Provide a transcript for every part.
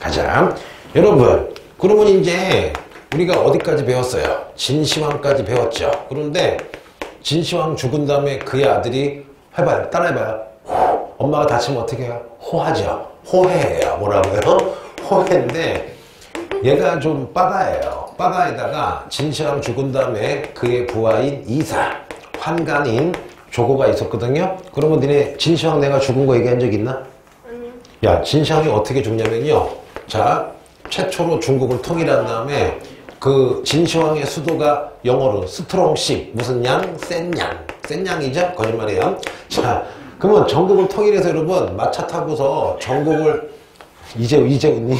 가자. 여러분, 그러면 이제 우리가 어디까지 배웠어요? 진시황까지 배웠죠. 그런데 진시황 죽은 다음에 그의 아들이 해봐요. 따라해봐요. 엄마가 다치면 어떻게 해요? 호하죠. 호해예요. 뭐라고요? 호해인데 얘가 좀 빠가예요. 빠가에다가 진시황 죽은 다음에 그의 부하인 이사, 환관인 조고가 있었거든요. 그러면 니네 진시황 내가 죽은 거 얘기한 적 있나? 아니요. 야, 진시황이 어떻게 죽냐면요. 자, 최초로 중국을 통일한 다음에 그 진시황의 수도가 영어로 스트롱십, 무슨 양? 센 양. 센 양이죠? 거짓말이에요. 자, 그러면 전국을 통일해서 여러분 마차 타고서 전국을 이제 웃니?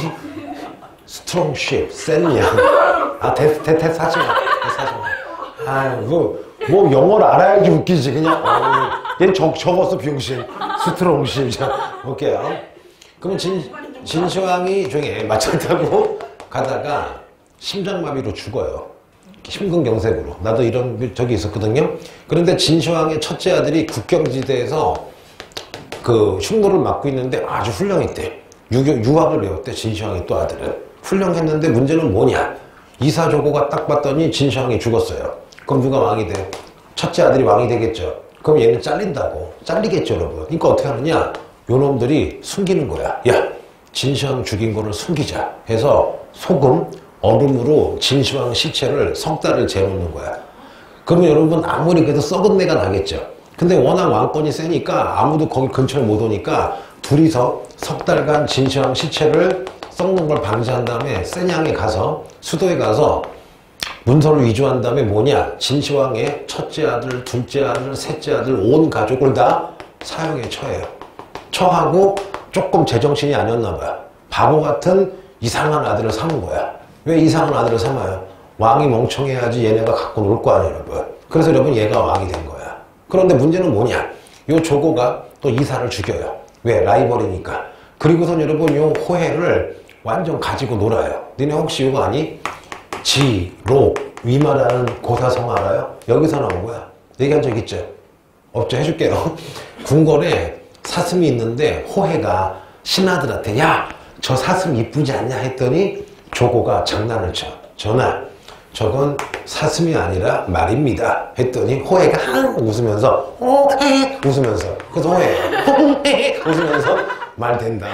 스트롱십, 센 양. 아, 대사지 마. 아이고, 뭐 영어를 알아야지 웃기지 그냥. 얘는 적었어 병신. 스트롱십. 자, 볼게요. 그러면 진시황이 중에 마차 타고 가다가 심장마비로 죽어요. 심근경색으로. 나도 이런 적이 있었거든요. 그런데 진시황의 첫째 아들이 국경지대에서 그 흉노를 맡고 있는데 아주 훌륭했대. 유학을 배웠대. 진시황의 또 아들은 훌륭했는데 문제는 뭐냐? 이사조고가 딱 봤더니 진시황이 죽었어요. 그럼 누가 왕이 돼? 첫째 아들이 왕이 되겠죠. 그럼 얘는 잘린다고. 잘리겠죠 여러분. 그러니까 어떻게 하느냐? 요놈들이 숨기는 거야. 야, 진시황 죽인 거를 숨기자 해서 소금, 얼음으로 진시황 시체를 석 달을 재놓는 거야. 그러면 여러분 아무리 그래도 썩은 내가 나겠죠. 근데 워낙 왕권이 세니까 아무도 거기 근처에 못 오니까 둘이서 석 달간 진시황 시체를 썩는 걸 방지한 다음에 센양에 가서 수도에 가서 문서를 위조한 다음에 뭐냐? 진시황의 첫째 아들, 둘째 아들, 셋째 아들 온 가족을 다 사형에 처해요. 처하고 조금 제정신이 아니었나 봐요. 바보 같은 이상한 아들을 삼은 거야. 왜 이상한 아들을 삼아요? 왕이 멍청해야지 얘네가 갖고 놀 거 아니에요 여러분. 그래서 여러분 얘가 왕이 된 거야. 그런데 문제는 뭐냐? 요 조고가 또 이사를 죽여요. 왜? 라이벌이니까. 그리고선 여러분 요 호해를 완전 가지고 놀아요. 니네 혹시 이거 아니? 지로 위마라는 고사성 알아요? 여기서 나온 거야. 얘기한 적 있죠? 없죠? 해줄게요. 궁궐에 사슴이 있는데 호해가 신하들한테 야, 저 사슴 이쁘지 않냐 했더니 조고가 장난을 쳐. 전하, 저건 사슴이 아니라 말입니다 했더니 호해가 항 웃으면서 호해 웃으면서 그래서 호해 웃으면서 말 된다.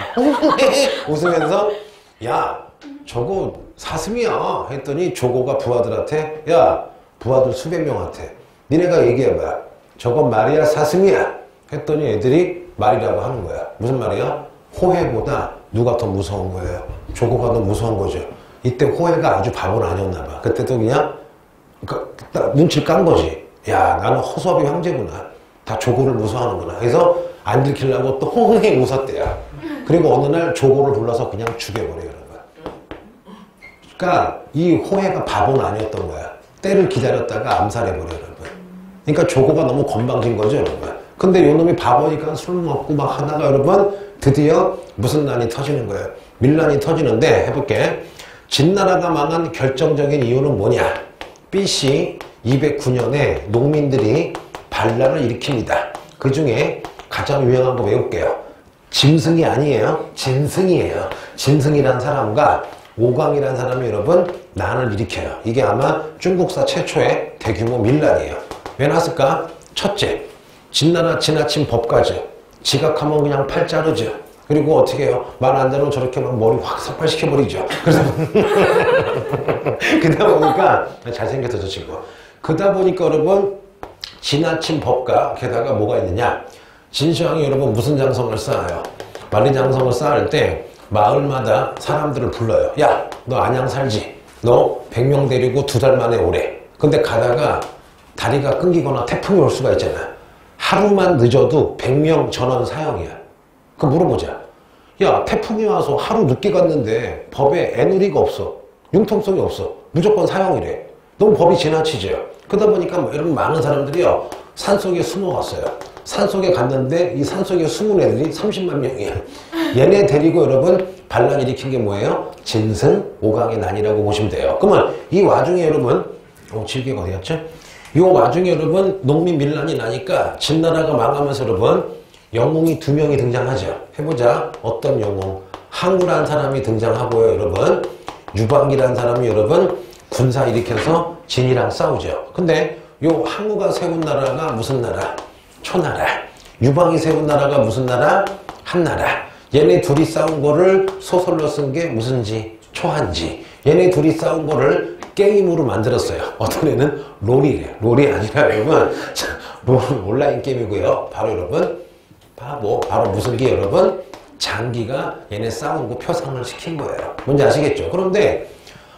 웃으면서 야, 저거 사슴이야 했더니 조고가 부하들한테 야, 부하들 수백 명한테 니네가 얘기해봐. 저건 말이야 사슴이야 했더니 애들이 말이라고 하는 거야. 무슨 말이야? 호해보다 누가 더 무서운 거예요? 조고가 더 무서운 거죠. 이때 호해가 아주 바보는 아니었나 봐. 그때도 그냥 눈치를 깐 거지. 야, 나는 허수아비 형제구나. 다 조고를 무서워하는구나. 그래서 안 들키려고 또 호해 웃었대요. 그리고 어느 날 조고를 불러서 그냥 죽여버려요. 그러니까 이 호해가 바보는 아니었던 거야. 때를 기다렸다가 암살해버려요. 여러분. 그러니까 조고가 너무 건방진 거죠. 여러분. 근데 요놈이 바보니까 술 먹고 막 하다가 여러분 드디어 무슨 난이 터지는 거예요. 밀란이 터지는데 해볼게. 진나라가 망한 결정적인 이유는 뭐냐? BC 209년에 농민들이 반란을 일으킵니다. 그 중에 가장 유명한 거 외울게요. 짐승이 아니에요. 진승이에요. 진승이라는 사람과 오광이라는 사람이 여러분 난을 일으켜요. 이게 아마 중국사 최초의 대규모 밀란이에요. 왜 났을까? 첫째, 진나라 지나친 법까지 지각하면 그냥 팔 자르죠. 그리고 어떻게 해요? 말 안 되면 저렇게 막 머리 확 삭발시켜버리죠. 그래서 그러다 보니까 잘생겼어 저 친구. 그러다 보니까 여러분 지나친 법과 게다가 뭐가 있느냐? 진시황이 여러분 무슨 장성을 쌓아요? 만리장성을 쌓을 때 마을마다 사람들을 불러요. 야, 너 안양 살지? 너 100명 데리고 2달 만에 오래. 근데 가다가 다리가 끊기거나 태풍이 올 수가 있잖아. 하루만 늦어도 100명 전원 사형이야. 그럼 물어보자. 야, 태풍이 와서 하루 늦게 갔는데 법에 애누리가 없어. 융통성이 없어. 무조건 사형이래. 너무 법이 지나치죠. 그러다 보니까 여러분 많은 사람들이요. 산속에 숨어갔어요. 산속에 갔는데 이 산속에 숨은 애들이 30만 명이야. 얘네 데리고 여러분 반란 일으킨 게 뭐예요? 진승 오강의 난이라고 보시면 돼요. 그러면 이 와중에 여러분 지우개가 어디였죠? 이 와중에 여러분 농민 밀란이 나니까 진나라가 망하면서 여러분 영웅이 2명이 등장하죠. 해보자. 어떤 영웅? 항우라는 사람이 등장하고요, 여러분. 유방이라는 사람이 여러분 군사 일으켜서 진이랑 싸우죠. 근데 요 항우가 세운 나라가 무슨 나라? 초나라. 유방이 세운 나라가 무슨 나라? 한나라. 얘네 둘이 싸운 거를 소설로 쓴 게 무슨지? 초한지. 얘네 둘이 싸운 거를 게임으로 만들었어요. 어떤 애는 롤이래요. 롤이 아니라 여러분 온라인 게임이고요. 바로 여러분 바로 무슨 기 여러분? 장기가 얘네 싸운 거 표상을 시킨 거예요. 뭔지 아시겠죠? 그런데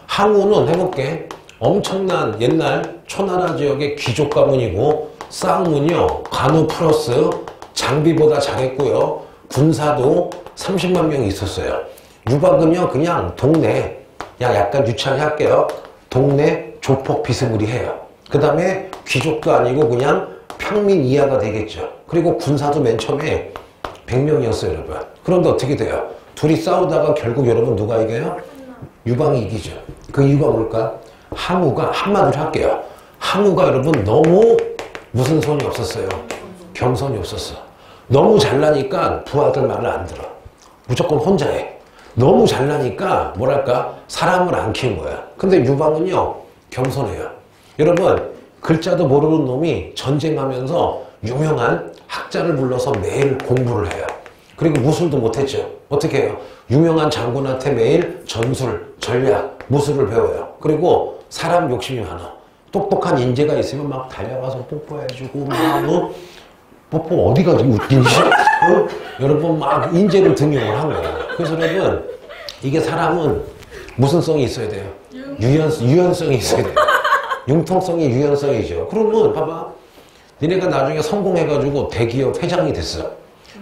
항우는 해볼게. 엄청난 옛날 초나라 지역의 귀족 가문이고 싸움은요 관우 플러스 장비보다 잘했고요. 군사도 30만 명이 있었어요. 유방은요 그냥 동네 약간 유치하게 할게요. 동네 조폭 비스무리해요. 그 다음에 귀족도 아니고 그냥 평민 이하가 되겠죠. 그리고 군사도 맨 처음에 100명이었어요 여러분. 그런데 어떻게 돼요? 둘이 싸우다가 결국 여러분 누가 이겨요? 유방이 이기죠. 그 이유가 뭘까? 항우가 한마디로 할게요. 항우가 여러분 너무 무슨 손이 없었어요? 겸손이 없었어. 너무 잘나니까 부하들 말을 안 들어. 무조건 혼자 해. 너무 잘나니까 뭐랄까 사람을 안 키운 거야. 근데 유방은요 겸손해요. 여러분 글자도 모르는 놈이 전쟁하면서 유명한 학자를 불러서 매일 공부를 해요. 그리고 무술도 못했죠. 어떻게 해요? 유명한 장군한테 매일 전술, 전략, 무술을 배워요. 그리고 사람 욕심이 많아. 똑똑한 인재가 있으면 막 달려가서 뽀뽀해주고 막 뽀뽀 어디가 웃긴지 여러분 막 인재를 등용을 한 거예요. 그래서 여러분 이게 사람은 무슨 성이 있어야 돼요? 유연성이 있어야 돼요. 융통성이 유연성이죠. 그러면 봐봐. 니네가 나중에 성공해가지고 대기업 회장이 됐어.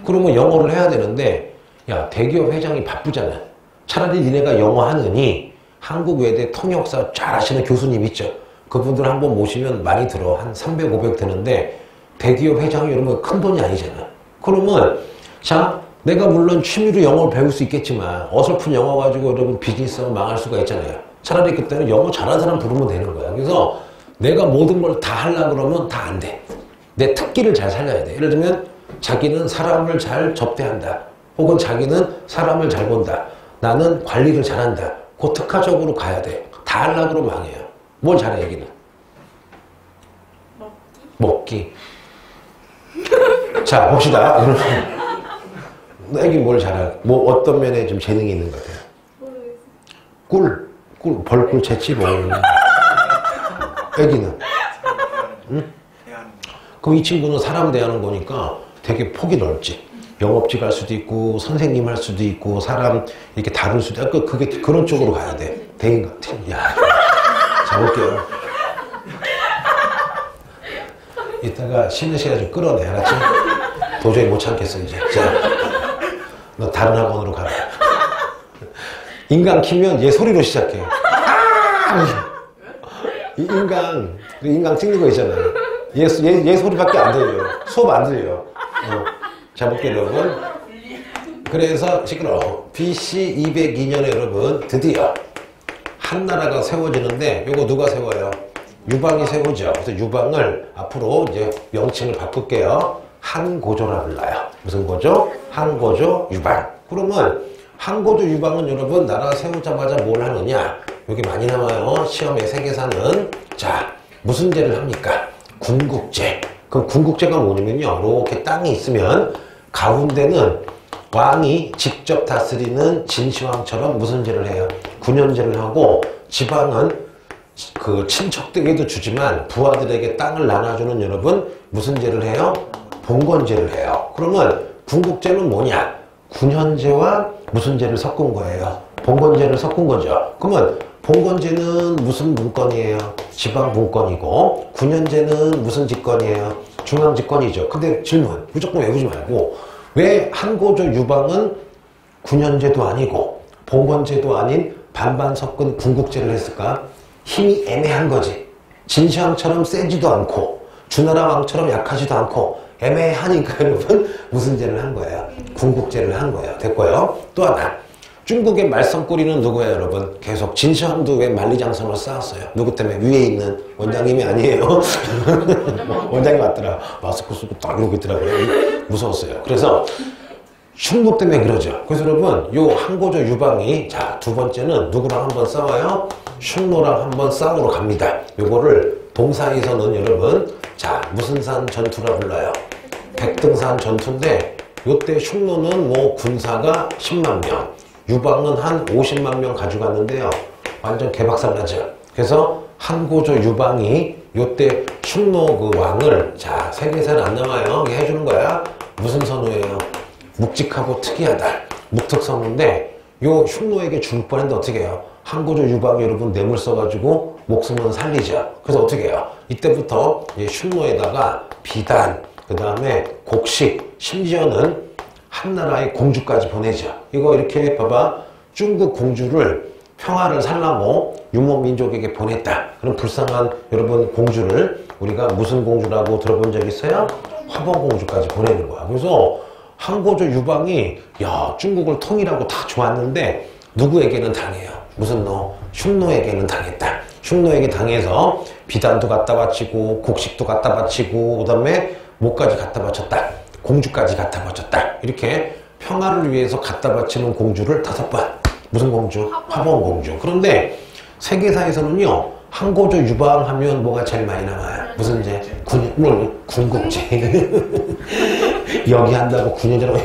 그러면 영어를 해야 되는데 야 대기업 회장이 바쁘잖아. 차라리 니네가 영어 하느니 한국 외대 통역사 잘 하시는 교수님 있죠. 그분들 한번 모시면 많이 들어. 한 300, 500 되는데 대기업 회장이 여러분 큰 돈이 아니잖아. 그러면 자 내가 물론 취미로 영어를 배울 수 있겠지만 어설픈 영어 가지고 여러분 비즈니스가 망할 수가 있잖아요. 차라리 그때는 영어 잘하는 사람 부르면 되는 거야. 그래서 내가 모든 걸 다 하려고 그러면 다 안 돼. 내 특기를 잘 살려야 돼. 예를 들면 자기는 사람을 잘 접대한다. 혹은 자기는 사람을 잘 본다. 나는 관리를 잘한다. 그 특화적으로 가야 돼. 다 하려고 그러면 망해요. 뭘 잘해 얘기는? 먹기. 자 봅시다. 여러분 애기 뭘 잘해? 뭐 어떤 면에 좀 재능이 있는 것 같아요? 꿀, 벌꿀 채취 뭐. 애기는? 응? 그럼 이 친구는 사람 대하는 거니까 되게 폭이 넓지. 영업직 할 수도 있고 선생님 할 수도 있고 사람 이렇게 다룰 수도 있고 그게 그런 쪽으로 가야 돼. 대인 같아. 야, 잡을게요. 이따가 쉬는 시간 좀 끌어내, 알았지? 도저히 못 참겠어 이제. 자, 너 다른 학원으로 가라. 인강 키면 얘 소리로 시작해. 이 인강 찍는 거 있잖아요. 얘 소리밖에 안 들려요. 수업 안 들려요. 자볼게요 여러분. 그래서 시끄러워. BC 202년에 여러분 드디어 한나라가 세워지는데 요거 누가 세워요? 유방이 세우죠. 그래서 유방을 앞으로 이제 명칭을 바꿀게요. 한고조라 불러요. 무슨 고조? 한고조 유방. 그러면 한고조 유방은 여러분 나라 세우자마자 뭘 하느냐? 여기 많이 나와요. 시험에 세계사는. 자, 무슨 제를 합니까? 군국제. 그럼 군국제가 뭐냐면요. 이렇게 땅이 있으면 가운데는 왕이 직접 다스리는 진시황처럼 무슨 제를 해요? 군현제를 하고 지방은 그 친척들에게도 주지만 부하들에게 땅을 나눠주는 여러분 무슨 제를 해요? 봉건제를 해요. 그러면 군국제는 뭐냐? 군현제와 무슨 제를 섞은 거예요? 봉건제를 섞은 거죠. 그러면 봉건제는 무슨 문건이에요? 지방 문건이고 군현제는 무슨 직권이에요? 중앙 직권이죠. 근데 질문 무조건 외우지 말고 왜 한고조 유방은 군현제도 아니고 봉건제도 아닌 반반 섞은 군국제를 했을까? 힘이 애매한 거지. 진시황처럼 세지도 않고 주나라 왕처럼 약하지도 않고 애매하니까 여러분 무슨 제를 한 거예요? 군국제를 한 거예요. 됐고요. 또 하나 중국의 말썽꾸리는 누구예요 여러분? 계속 진시황도 왜 만리장성을 쌓았어요? 누구 때문에? 위에 있는 원장님이 아니에요. 원장님 맞더라. 마스크 쓰고 딱 이러고 있더라고요. 무서웠어요. 그래서 흉노 때문에 그러죠. 그래서 여러분 요 항고조 유방이 자 두 번째는 누구랑 한번 싸워요? 흉노랑 한번 싸우러 갑니다. 요거를 동사에서는 여러분 자 무슨 산 전투라 불러요? 백등산 전투인데 요때 흉노는 뭐 군사가 10만 명, 유방은 한 50만 명 가져갔는데요. 완전 개박살나죠. 그래서 항고조 유방이 요때 흉노 그 왕을 자 세계사는 안 남아요. 이게 해주는 거야. 무슨 선우예요? 묵직하고 특이하다. 묵특선우인데 요 흉노에게 죽을 뻔했는데 어떻게 해요? 항고조 유방이 여러분 뇌물 써가지고 목숨은 살리죠. 그래서 어떻게 해요? 이때부터 흉노에다가 비단, 그 다음에 곡식, 심지어는 한나라의 공주까지 보내죠. 이거 이렇게 봐봐. 중국 공주를 평화를 살라고 유목민족에게 보냈다. 그럼 불쌍한 여러분 공주를 우리가 무슨 공주라고 들어본 적 있어요? 화봉공주까지 보내는 거야. 그래서 항고조 유방이 야 중국을 통일하고 다 좋았는데 누구에게는 당해요? 무슨 너? 흉노에게는 당했다. 흉노에게 당해서 비단도 갖다 바치고 곡식도 갖다 바치고 그 다음에 뭐까지 갖다 바쳤다. 공주까지 갖다 바쳤다. 이렇게 평화를 위해서 갖다 바치는 공주를 5번. 무슨 공주? 화봉공주. 그런데 세계사에서는요. 항고조 유방하면 뭐가 제일 많이 남아요? 무슨 제? 군국제. 여기 한다고 군인이라고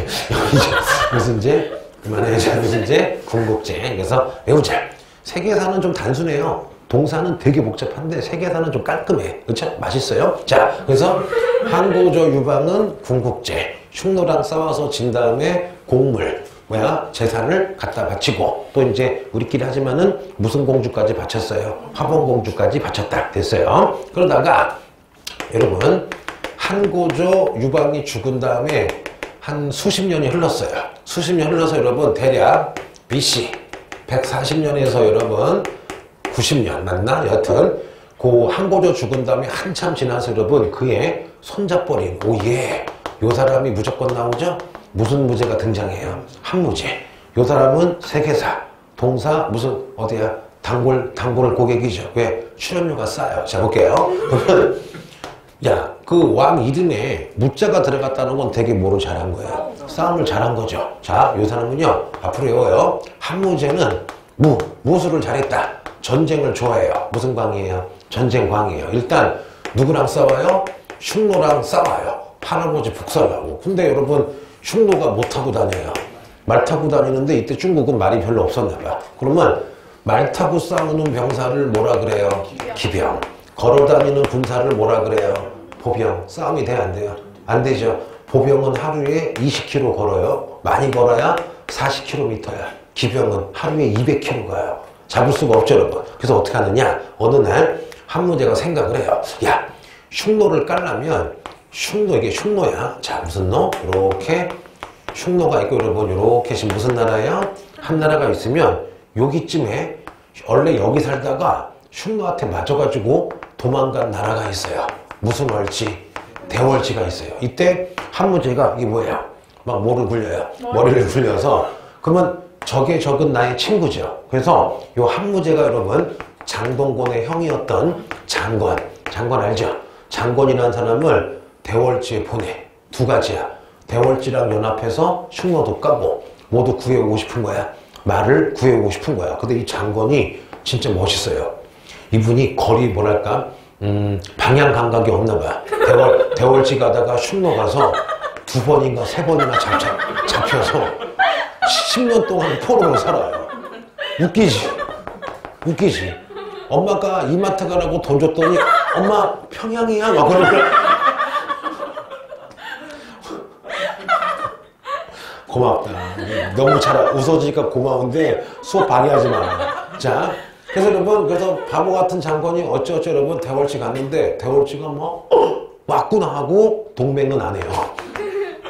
무슨 제? 그만해야지. 무슨 제? 군국제. 그래서 외우자. 세계사는 좀 단순해요. 동사는 되게 복잡한데 세계사는 좀 깔끔해. 그렇죠? 맛있어요? 자, 그래서 항고조 유방은 군국제. 흉노랑 싸워서 진 다음에 곡물, 뭐야? 재산을 갖다 바치고 또 이제 우리끼리 하지만은 무슨 공주까지 바쳤어요? 화봉공주까지 바쳤다. 됐어요. 그러다가 여러분 항고조 유방이 죽은 다음에 한 수십 년이 흘렀어요. 수십 년 흘러서 여러분 대략 BC 140년에서 여러분 90년 맞나? 여하튼 그 항고조 죽은 다음에 한참 지나서 여러분 그의 손잡버린 오예 요 사람이 무조건 나오죠? 무슨 무제가 등장해요? 한무제. 요 사람은 세계사, 동사 무슨 어디야? 단골 고객이죠. 왜? 출연료가 싸요. 자 볼게요. 그러면 야, 그 왕 이름에 무자가 들어갔다는 건 되게 뭐를 잘한 거예요? 싸움을 잘한 거죠. 자, 요 사람은요. 앞으로 외워요. 한무제는 무술을 잘했다. 전쟁을 좋아해요. 무슨 광이에요? 전쟁 광이에요. 일단 누구랑 싸워요? 흉노랑 싸워요. 할아버지 북살하고. 근데 여러분 흉노가 못 타고 다녀요. 말 타고 다니는데 이때 중국은 말이 별로 없었나 봐. 그러면 말 타고 싸우는 병사를 뭐라 그래요? 기병. 걸어 다니는 군사를 뭐라 그래요? 보병. 싸움이 돼 안 돼요? 안 되죠. 보병은 하루에 20km 걸어요. 많이 걸어야 40km야. 기병은 하루에 200km 가요. 잡을 수가 없죠, 여러분. 그래서 어떻게 하느냐? 어느 날 한무제가 생각을 해요. 야, 흉노를 깔려면 흉노, 이게 흉노야. 자, 무슨 노? 이렇게 흉노가 있고 여러분 이렇게 지금 무슨 나라예요? 한나라가 있으면 여기쯤에 원래 여기 살다가 흉노한테 맞아가지고 도망간 나라가 있어요. 무슨 월지? 대월지가 있어요. 이때 한무제가 이게 뭐예요? 막 뭐를 굴려요? 머리를 굴려서 그러면 적은 나의 친구죠. 그래서 요 한무제가 여러분 장동건의 형이었던 장권 알죠? 장권이라는 사람을 대월지에 보내. 두 가지야. 대월지랑 연합해서 흉노도 까고 모두 구해오고 싶은 거야. 말을 구해오고 싶은 거야. 근데 이 장권이 진짜 멋있어요. 이분이 거리 뭐랄까 방향 감각이 없나 봐. 대월지 가다가 흉노 가서 2번인가 3번이나 잡혀서 10년 동안 포로로 살아요. 웃기지. 엄마가 이마트 가라고 돈 줬더니 엄마 평양이야 막 그러니까 고맙다. 너무 잘 웃어주니까 고마운데 수업 방해하지 마. 자, 그래서 여러분 그래서 바보 같은 장관이 어쩌어쩌 여러분 대월지 갔는데 대월지가 뭐 왔구나 하고 동맹은 안 해요.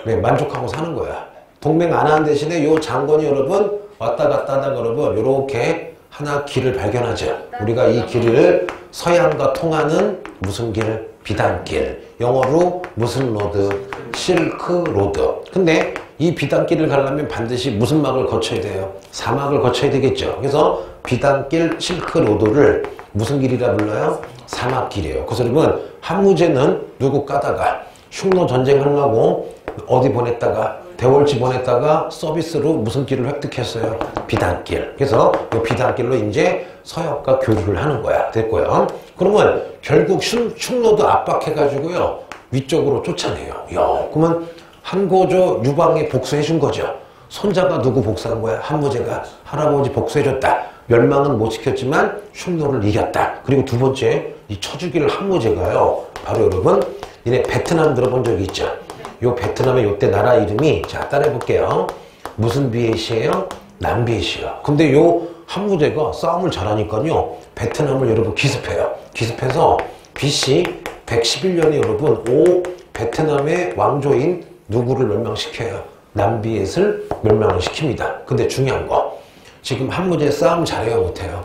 네, 만족하고 사는 거야. 동맹 안 하는 대신에 요 장관이 여러분 왔다 갔다 하다가 여러분 요렇게 하나 길을 발견하죠. 우리가 이 길을 서양과 통하는 무슨 길? 비단길. 영어로 무슨 로드? 실크 로드. 근데 이 비단길을 가려면 반드시 무슨 막을 거쳐야 돼요? 사막을 거쳐야 되겠죠. 그래서 비단길 실크 로드를 무슨 길이라 불러요? 사막길이에요. 그래서 여러분 한무제는 누구 까다가 흉노 전쟁하려고 어디 보냈다가 대월지 보냈다가 서비스로 무슨 길을 획득했어요? 비단길. 그래서 이 비단길로 이제 서역과 교류를 하는 거야. 됐고요. 그러면 결국 흉노도 압박해가지고요. 위쪽으로 쫓아내요. 야, 그러면 한고조 유방에 복수해 준 거죠. 손자가 누구 복수한 거야? 한무제가 할아버지 복수해줬다. 멸망은 못 시켰지만 흉노를 이겼다. 그리고 두 번째, 이 쳐주기를 한무제가요. 바로 여러분, 니네 베트남 들어본 적이 있죠? 요 베트남의 요때 나라 이름이, 자, 따라해볼게요. 무슨 비엣이에요? 남비엣이요. 근데 요 한무제가 싸움을 잘하니까요. 베트남을 여러분 기습해요. 기습해서 BC 111년에 여러분, 오 베트남의 왕조인 누구를 멸망시켜요? 남비엣을 멸망을 시킵니다. 근데 중요한 거, 지금 한무제 싸움 잘해요, 못해요?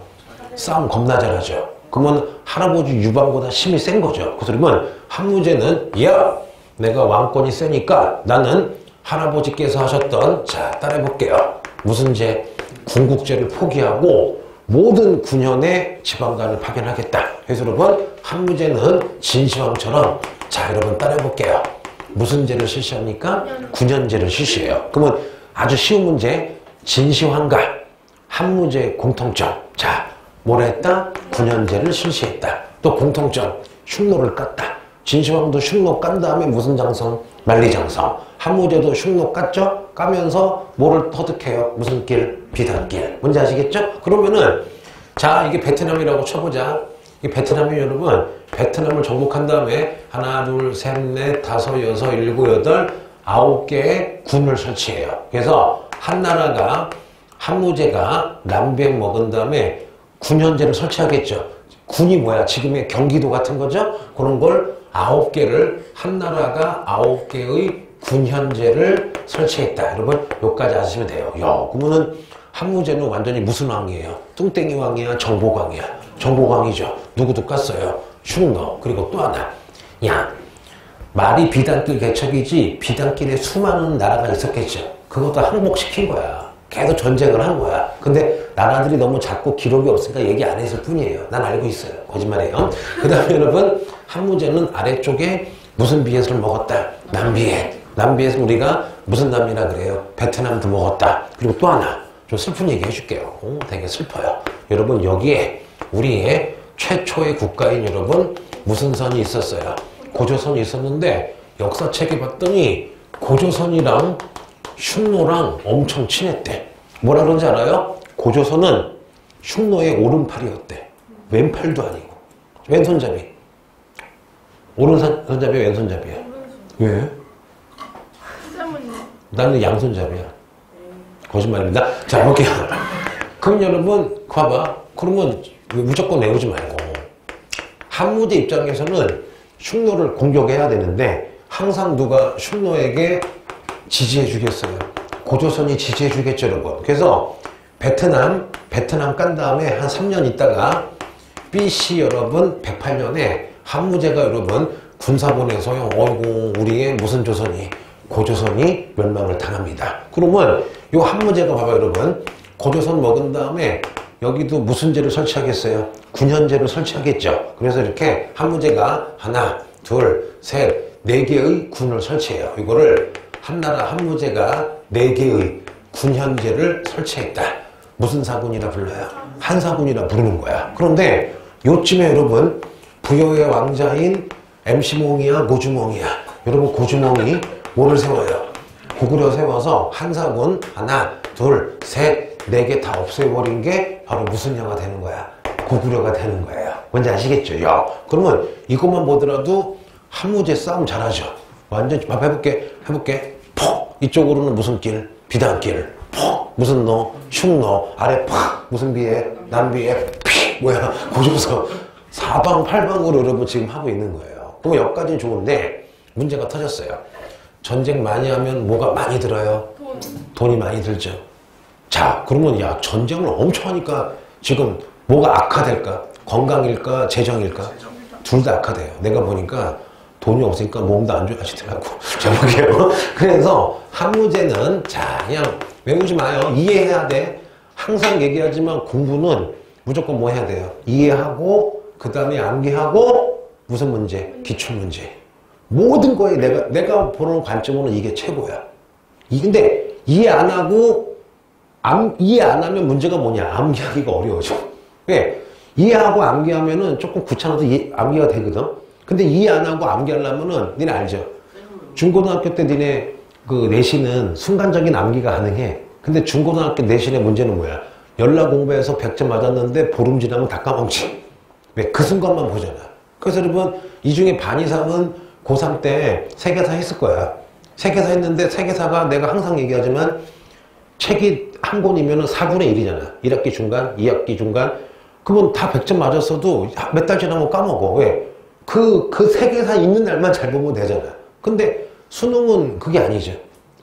싸움 겁나 잘하죠. 그러면 할아버지 유방보다 힘이 센 거죠. 그러면 한무제는, 야, 내가 왕권이 세니까 나는 할아버지께서 하셨던, 자, 따라해볼게요. 무슨 죄? 군국제를 포기하고 모든 군현의 지방간을 파견하겠다. 그래서 여러분, 한무제는 진시황처럼, 자, 여러분 따라해볼게요. 무슨 죄를 실시합니까? 군현제를 실시해요. 그러면 아주 쉬운 문제, 진시황과 한무제의 공통점. 자, 뭐라 했다? 군현제를 실시했다. 또 공통점, 흉노를 깠다. 진시황도 흉노 깐 다음에 무슨 장성? 만리장성. 한무제도 흉노 깠죠? 까면서 뭐를 터득해요? 무슨 길? 비단길. 뭔지 아시겠죠? 그러면은, 자, 이게 베트남이라고 쳐보자. 이 베트남이 여러분, 베트남을 정복한 다음에 하나, 둘, 셋, 넷, 다섯, 여섯, 일곱, 여덟, 9개의 군을 설치해요. 그래서 한 나라가, 한무제가 남비에 먹은 다음에 군현제를 설치하겠죠. 군이 뭐야? 지금의 경기도 같은 거죠? 그런 걸 9개를, 한 나라가 9개의 군현제를 설치했다. 여러분, 여기까지 아시면 돼요. 야, 그러면은 한무제는 완전히 무슨 왕이에요? 뚱땡이 왕이야? 정복왕이야? 정복왕이죠. 누구도 깠어요? 흉노. 그리고 또 하나. 야, 말이 비단길 개척이지 비단길에 수많은 나라가 있었겠죠. 그것도 항복시킨 거야. 계속 전쟁을 한 거야. 근데 나라들이 너무 작고 기록이 없으니까 얘기 안 했을 뿐이에요. 난 알고 있어요. 거짓말이에요. 그 다음에 여러분, 한무제는 아래쪽에 무슨 비엣을 먹었다? 남비엣. 남비엣은 우리가 무슨 남이라 그래요? 베트남도 먹었다. 그리고 또 하나, 좀 슬픈 얘기 해줄게요. 되게 슬퍼요. 여러분, 여기에 우리의 최초의 국가인 여러분, 무슨 선이 있었어요? 고조선이 있었는데 역사책에 봤더니 고조선이랑 흉노랑 엄청 친했대. 뭐라 그런지 알아요? 고조선은 흉노의 오른팔이었대. 왼팔도 아니고. 왼손잡이. 오른손잡이야, 왼손잡이야? 왜? 나는 양손잡이야. 거짓말입니다. 자, 볼게요. 그럼 여러분, 봐봐. 그러면 무조건 외우지 말고. 한무제 입장에서는 흉노를 공격해야 되는데 항상 누가 흉노에게 지지해 주겠어요? 고조선이 지지해 주겠죠, 여러분. 그래서 베트남 깐 다음에 한 3년 있다가 BC 여러분 108년에 한무제가 여러분 군사 보내서요. 어이구, 우리의 무슨 조선이, 고조선이 멸망을 당합니다. 그러면 요 한무제가 봐봐 여러분, 고조선 먹은 다음에 여기도 무슨 제를 설치하겠어요? 군현제를 설치하겠죠. 그래서 이렇게 한무제가 하나, 둘, 셋, 네 개의 군을 설치해요. 이거를 한나라 한무제가 네 개의 군현제를 설치했다. 무슨 사군이라 불러요? 한사군이라 부르는 거야. 그런데 요쯤에 여러분, 부여의 왕자인 MC몽이야, 고주몽이야. 여러분, 고주몽이 뭐를 세워요? 고구려 세워서 한사군 하나, 둘, 셋, 네 개 다 없애버린 게 바로 무슨 녀가 되는 거야? 고구려가 되는 거예요. 뭔지 아시겠죠? 야, 그러면 이것만 보더라도 한무제 싸움 잘하죠. 완전 해볼게. 퍽! 이쪽으로는 무슨 길? 비단길. 퍽! 무슨 노? 흉노. 아래 팍! 무슨 비에? 남비에? 피! 뭐야? 고조선. 사방팔방으로 여러분 지금 하고 있는 거예요. 그럼 여기까지는 좋은데 문제가 터졌어요. 전쟁 많이 하면 뭐가 많이 들어요? 돈이 많이 들죠. 자, 그러면 야, 전쟁을 엄청 하니까 지금 뭐가 악화될까? 건강일까? 재정일까? 둘 다 악화돼요. 내가 보니까 돈이 없으니까 몸도 안 좋아지더라고. 저보게요. 그래서 한무제는 자, 그냥 외우지 마요. 이해해야 돼. 항상 얘기하지만 공부는 무조건 뭐 해야 돼요? 이해하고 그 다음에 암기하고 무슨 문제? 기출문제. 모든 거에 내가 보는 관점으로는 이게 최고야. 근데 이해 안 하고 이해 안 하면 문제가 뭐냐? 암기하기가 어려워져. 왜? 이해하고 암기하면은 조금 귀찮아도 암기가 되거든. 근데 이해 안 하고 암기하려면은 니네 알죠? 중고등학교 때 니네 그 내신은 순간적인 암기가 가능해. 근데 중고등학교 내신의 문제는 뭐야? 연락 공부해서 100점 맞았는데 보름 지나면 다 까먹지. 왜? 그 순간만 보잖아. 그래서 여러분 이 중에 반 이상은 고3 때 세계사 했을 거야. 세계사 했는데 세계사가 내가 항상 얘기하지만 책이 한 권이면 4분의 1이잖아. 1학기 중간, 2학기 중간. 그러면 다 100점 맞았어도 몇 달 지나면 까먹어. 왜? 그 세계사 있는 날만 잘 보면 되잖아. 근데 수능은 그게 아니죠.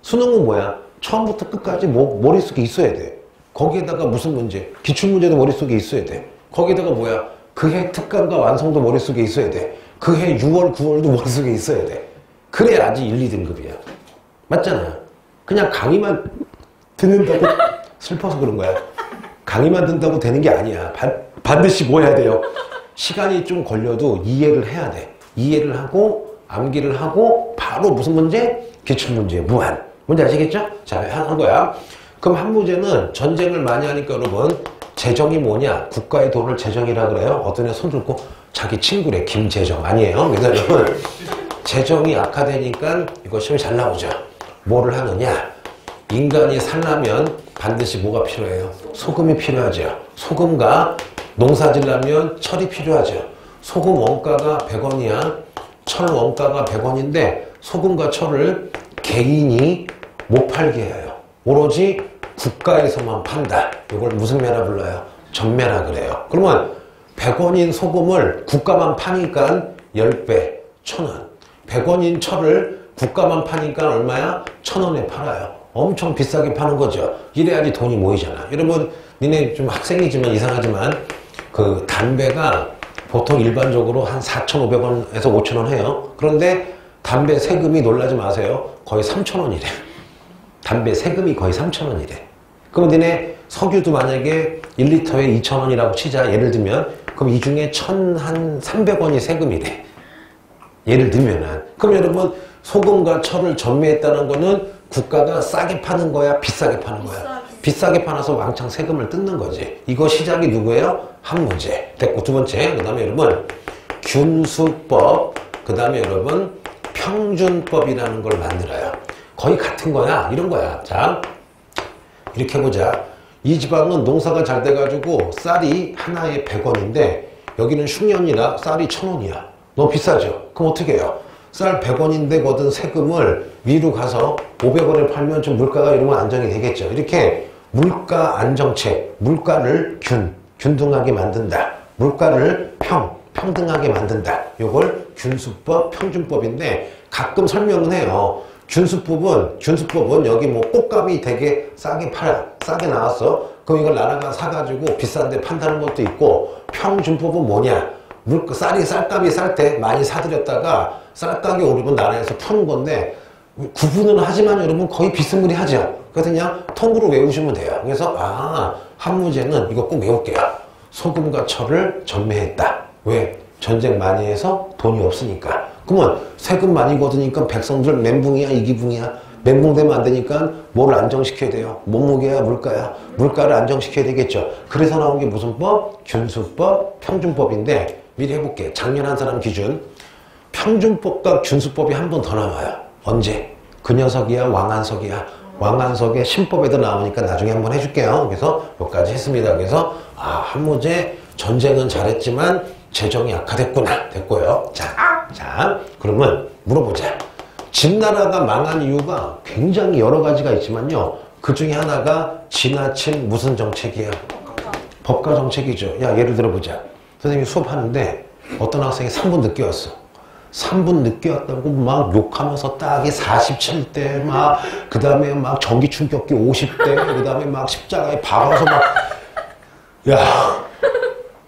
수능은 뭐야? 처음부터 끝까지 머릿속에 있어야 돼. 거기에다가 무슨 문제? 기출문제도 머릿속에 있어야 돼. 거기에다가 뭐야? 그 해 특강과 완성도 머릿속에 있어야 돼. 그 해 6월, 9월도 머릿속에 있어야 돼. 그래야지 1, 2등급이야. 맞잖아. 그냥 강의만 듣는다고 슬퍼서 그런 거야. 강의만 듣는다고 되는 게 아니야. 반드시 뭐 해야 돼요? 시간이 좀 걸려도 이해를 해야 돼. 이해를 하고 암기를 하고 바로 무슨 문제? 기출문제 무한. 뭔지 아시겠죠? 자, 한 거야. 그럼 한 문제는 전쟁을 많이 하니까 여러분 재정이 뭐냐? 국가의 돈을 재정이라 그래요. 어떤 애 손 들고 자기 친구래. 김재정 아니에요. 그래서 여러분 재정이 악화되니까 이거 시험이 잘 나오죠. 뭐를 하느냐? 인간이 살려면 반드시 뭐가 필요해요? 소금이 필요하죠. 소금과 농사 지려면 철이 필요하죠. 소금 원가가 100원이야. 철 원가가 100원인데 소금과 철을 개인이 못 팔게 해요. 오로지 국가에서만 판다. 이걸 무슨 매라 불러요? 전매라 그래요. 그러면 100원인 소금을 국가만 파니까 10배, 1000원. 100원인 철을 국가만 파니까 얼마야? 1000원에 팔아요. 엄청 비싸게 파는 거죠. 이래야지 돈이 모이잖아. 여러분, 니네 좀 학생이지만 이상하지만 그 담배가 보통 일반적으로 한 4,500원에서 5,000원 해요. 그런데 담배 세금이 놀라지 마세요. 거의 3,000원이래. 담배 세금이 거의 3,000원이래. 그럼 니네 석유도 만약에 1리터에 2,000원이라고 치자. 예를 들면 그럼 이 중에 300원이 세금이래. 예를 들면은. 그럼 여러분 소금과 철을 전매했다는 거는 국가가 싸게 파는 거야? 비싸게 파는 거야? 비싸게 팔아서 왕창 세금을 뜯는 거지. 이거 시작이 누구예요? 한 문제. 됐고 두 번째. 그 다음에 여러분 균수법. 그 다음에 여러분 평준법이라는 걸 만들어요. 거의 같은 거야. 이런 거야. 자, 이렇게 해보자. 이 지방은 농사가 잘 돼가지고 쌀이 하나에 100원인데 여기는 흉년이라 쌀이 1,000원이야. 너무 비싸죠? 그럼 어떻게 해요? 쌀 100원인데 거둔 세금을 위로 가서 500원에 팔면 좀 물가가 이러면 안정이 되겠죠. 이렇게 물가 안정책, 물가를 균등하게 만든다. 물가를 평등하게 만든다. 요걸 균수법, 평준법인데 가끔 설명은 해요. 균수법은 여기 뭐 꽃감이 되게 싸게 팔아. 싸게 나왔어. 그럼 이걸 나라가 사가지고 비싼데 판다는 것도 있고, 평준법은 뭐냐? 쌀값이 쌀 때 많이 사들였다가 쌀가격이 오르면 나라에서 푸는 건데, 구분은 하지만 여러분 거의 비스무리하죠. 그래서 그냥 통으로 외우시면 돼요. 그래서 한 문제는 이거 꼭 외울게요. 소금과 철을 전매했다. 왜? 전쟁 많이 해서 돈이 없으니까. 그러면 세금 많이 걷으니까 백성들 멘붕이야 이기붕이야. 멘붕되면 안 되니까 뭐를 안정시켜야 돼요? 몸무게야 물가야? 물가를 안정시켜야 되겠죠. 그래서 나온 게 무슨 법? 균수법, 평준법인데 미리 해볼게. 작년 한 사람 기준 평준법과 균수법이 한 번 더 나와요. 언제? 그 녀석이야 왕한석이야. 왕한석의 신법에도 나오니까 나중에 한번 해줄게요. 그래서 여기까지 했습니다. 그래서 한 문제 전쟁은 잘했지만 재정이 악화됐구나. 됐고요. 자 그러면 물어보자. 진나라가 망한 이유가 굉장히 여러 가지가 있지만요. 그 중에 하나가 지나친 무슨 정책이에요? 법과 정책이죠. 야 예를 들어보자. 선생님이 수업하는데 어떤 학생이 3분 늦게 왔어. 3분 늦게 왔다고 막 욕하면서 딱이 47대 그 다음에 막 전기 충격기 50대 그 다음에 막 십자가에 박아서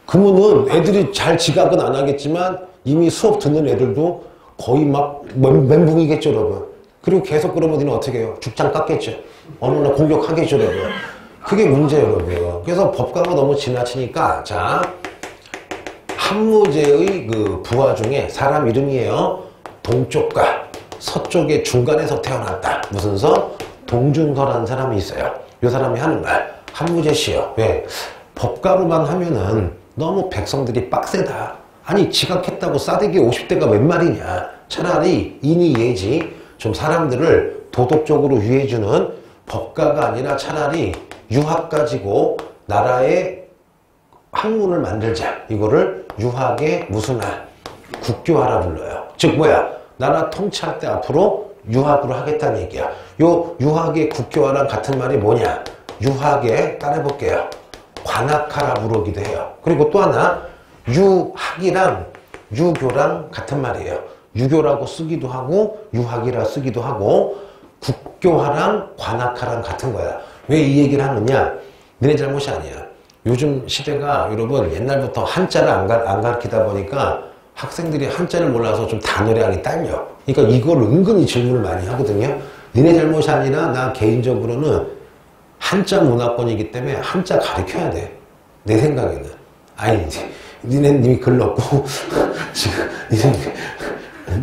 그러면은 애들이 잘 지각은 안 하겠지만 이미 수업 듣는 애들도 거의 막 멘붕이겠죠 여러분. 그리고 계속 그러면 니는 어떻게 해요? 죽장 깎겠죠. 어느 날 공격하겠죠 여러분. 그게 문제예요 여러분. 그래서 법과가 너무 지나치니까 한무제의 그 부하 중에 사람 이름이에요. 동쪽과 서쪽의 중간에서 태어났다. 무슨 서? 동준서라는 사람이 있어요. 이 사람이 하는 말, 한무제 씨요. 왜? 법가로만 하면은 너무 백성들이 빡세다. 아니 지각했다고 싸대기 50대가 웬 말이냐. 차라리 인이 예지 좀 사람들을 도덕적으로 유해주는 법가가 아니라 차라리 유학 가지고 나라의 학문을 만들자. 이거를 유학의 무슨 할? 국교화라 불러요. 즉 뭐야? 나라 통치할 때 앞으로 유학으로 하겠다는 얘기야. 요 유학의 국교화랑 같은 말이 뭐냐? 유학에 따라해볼게요. 관학하라 부르기도 해요. 그리고 또 하나 유학이랑 유교랑 같은 말이에요. 유교라고 쓰기도 하고 유학이라 쓰기도 하고 국교화랑 관학하랑 같은 거야. 왜 이 얘기를 하느냐? 너네 잘못이 아니야. 요즘 시대가 여러분 옛날부터 한자를 안 가르치다 보니까 학생들이 한자를 몰라서 좀 단어량이 딸려. 그러니까 이걸 은근히 질문을 많이 하거든요. 너네 잘못이 아니라 나 개인적으로는 한자 문화권이기 때문에 한자 가르쳐야 돼. 내 생각에는. 아니 니네는 이미 글 넣고 지금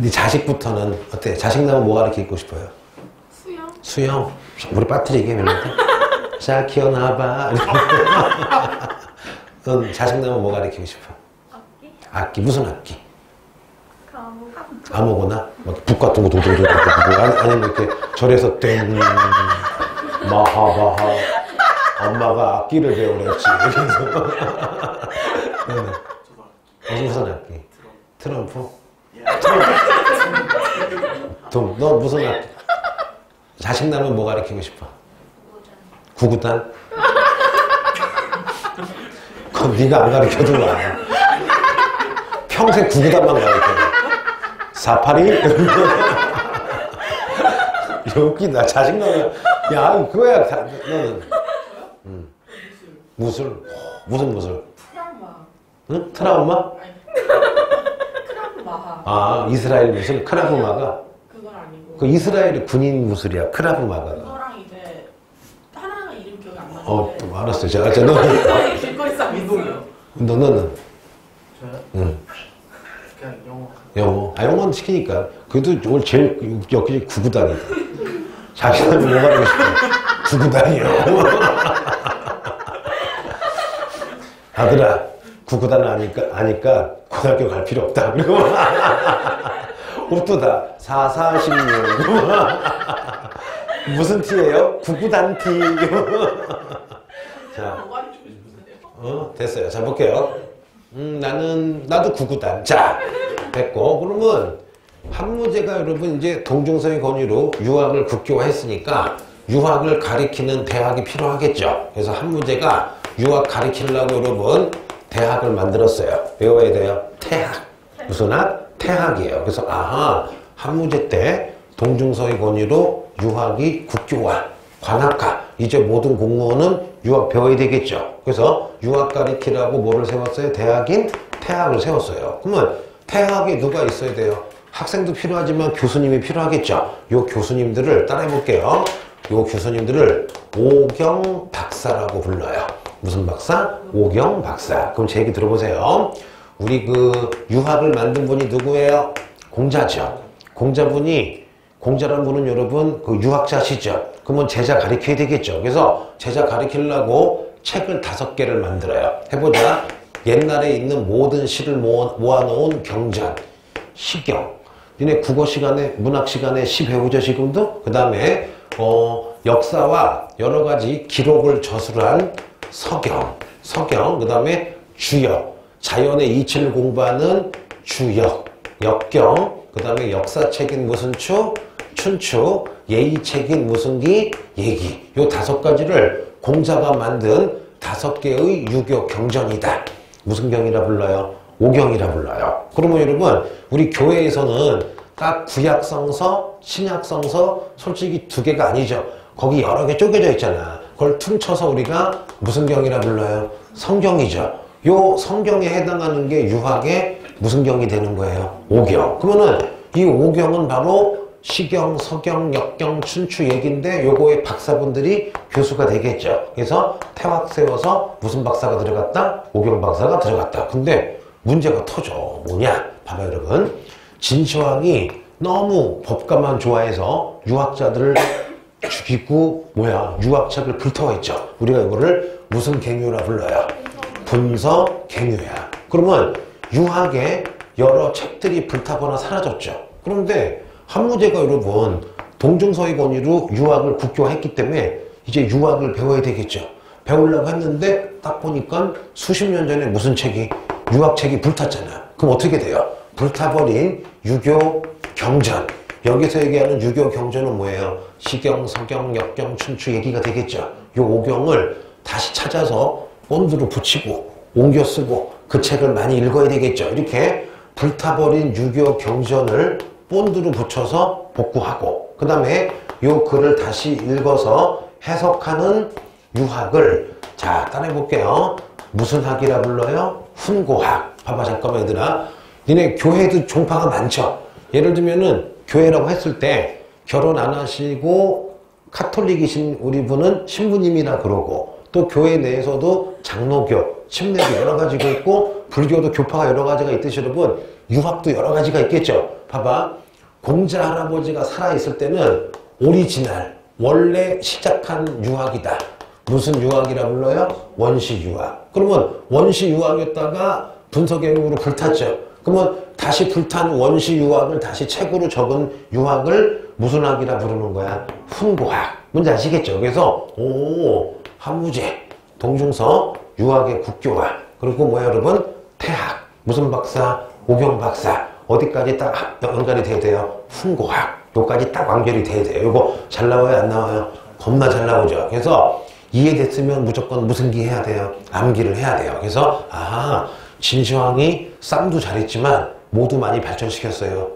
네 자식부터는 어때? 자식 나면 뭐 가르치고 싶어요? 수영. 수영? 우리 빠뜨리 얘기해볼까? 자 키워놔봐. 넌 자식 나면 뭐 가르치고 싶어? 악기? 악기 무슨 악기? 가무. 아무거나 막 북 같은 거 도도도 아니면 이렇게 절에서 땡 마하마하 엄마가 악기를 배우랬지. 무슨 악기? 트럼프? 너 무슨 악기? 자식 나면 뭐 가르치고 싶어? 구구단? 그건 네가 안 가르쳐도 와. 평생 구구단만 가르쳐. 사파리? 웃기다. 자식 나면 야 그거야. 너는 무술? 무슨 무술? 트라우마. 응? 트라우마? 아니. 크라우마하. 아 이스라엘 무술? 크라브마가? 그건 아니고. 그 이스라엘의 군인 무술이야. 크라브마가. 그거랑 이제 하나가 이름 기억이 안 나는데. 알았어. 자, 너는? 길거리 싸움 있어요. 너는? 저요? 응. 그냥 영어. 영어. 아, 영어는 시키니까. 그래도 오늘 제일 여기 구구단이다. 자기는 뭐가 되고 싶어? 구구단이요. 아들아, 구구단을 아니까 고등학교 갈 필요 없다. 그리고 옷도 다 4416. 무슨 티예요? 구구단 티. 자, 뭐 가르치고 싶으세요? 됐어요. 자, 볼게요. 나도 구구단. 자, 됐고. 그러면 한무제가 여러분 이제 동중서의 권위로 유학을 국교화했으니까 유학을 가리키는 대학이 필요하겠죠. 그래서 한무제가 유학 가리키려고 여러분 대학을 만들었어요. 외워야 돼요. 태학. 무슨 학? 태학이에요. 그래서 아하, 한무제 때 동중서의 권위로 유학이 국교화, 관학화. 이제 모든 공무원은 유학 배워야 되겠죠. 그래서 유학 가리키라고 뭐를 세웠어요? 대학인 태학을 세웠어요. 그러면 태학에 누가 있어야 돼요? 학생도 필요하지만 교수님이 필요하겠죠. 요 교수님들을 따라해볼게요. 요 교수님들을 오경 박사라고 불러요. 무슨 박사? 오경 박사. 그럼 제 얘기 들어보세요. 우리 그 유학을 만든 분이 누구예요? 공자죠. 공자라는 분은 여러분 그 유학자시죠. 그러면 제자 가르쳐야 되겠죠. 그래서 제자 가르치려고 책을 5개를 만들어요. 해보자. 옛날에 있는 모든 시를 모아놓은 경전, 시경. 니네 국어 시간에, 문학 시간에 시 배우죠, 지금도? 그 다음에, 역사와 여러 가지 기록을 저술한 서경, 그 다음에 주역, 자연의 이치를 공부하는 주역, 역경, 그 다음에 역사책인 무슨 추? 춘추, 예의책인 무슨 기? 예기. 요 5가지를 공자가 만든 5개의 유교 경전이다. 무슨 경이라 불러요? 오경이라 불러요. 그러면 여러분 우리 교회에서는 딱 구약성서, 신약성서 솔직히 2개가 아니죠. 거기 여러 개 쪼개져 있잖아. 그걸 퉁쳐서 우리가 무슨 경이라 불러요? 성경이죠. 요 성경에 해당하는 게 유학의 무슨 경이 되는 거예요? 오경. 그러면은 이 오경은 바로 시경, 서경, 역경, 춘추 얘기인데 요거의 박사분들이 교수가 되겠죠. 그래서 태학 세워서 무슨 박사가 들어갔다? 오경 박사가 들어갔다. 근데 문제가 터져. 뭐냐? 봐봐요 여러분. 진시황이 너무 법가만 좋아해서 유학자들을 죽이고 뭐야 유학책을 불태워했죠. 우리가 이거를 무슨 갱유라 불러요? 분서갱유야. 그러면 유학에 여러 책들이 불타거나 사라졌죠. 그런데 한무제가 여러분 동중서의 권위로 유학을 국교화했기 때문에 이제 유학을 배워야 되겠죠. 배우려고 했는데 딱 보니까 수십 년 전에 무슨 책이 유학책이 불탔잖아. 그럼 어떻게 돼요? 불타버린 유교 경전. 여기서 얘기하는 유교 경전은 뭐예요? 시경, 서경, 역경, 춘추 얘기가 되겠죠. 요 오경을 다시 찾아서 본드로 붙이고 옮겨 쓰고 그 책을 많이 읽어야 되겠죠. 이렇게 불타버린 유교 경전을 본드로 붙여서 복구하고 그 다음에 요 글을 다시 읽어서 해석하는 유학을 자 따라해 볼게요. 무슨 학이라 불러요? 훈고학. 봐봐 잠깐만 얘들아. 니네 교회도 종파가 많죠. 예를 들면은 교회라고 했을 때 결혼 안 하시고 카톨릭이신 우리 분은 신부님이라 그러고 또 교회 내에서도 장로교, 침례교 여러 가지가 있고 불교도 교파가 여러 가지가 있듯이 여러분 유학도 여러 가지가 있겠죠. 봐봐. 공자 할아버지가 살아있을 때는 오리지널, 원래 시작한 유학이다. 무슨 유학이라 불러요? 원시 유학. 그러면 원시 유학이었다가 분서갱유로 불탔죠. 그러면 다시 불탄 원시 유학을 다시 책으로 적은 유학을 무슨 학이라 부르는 거야? 훈고학. 뭔지 아시겠죠? 그래서 한무제, 동중서, 유학의 국교화. 그리고 뭐야 여러분? 태학. 무슨 박사? 오경 박사. 어디까지 딱 연결이 돼야 돼요? 훈고학. 요까지 딱 완결이 돼야 돼요. 요거 잘 나와요? 안 나와요? 겁나 잘 나오죠. 그래서 이해됐으면 무조건 무슨 기 해야 돼요? 암기를 해야 돼요. 그래서 진시황이 쌈도 잘했지만 모두 많이 발전시켰어요.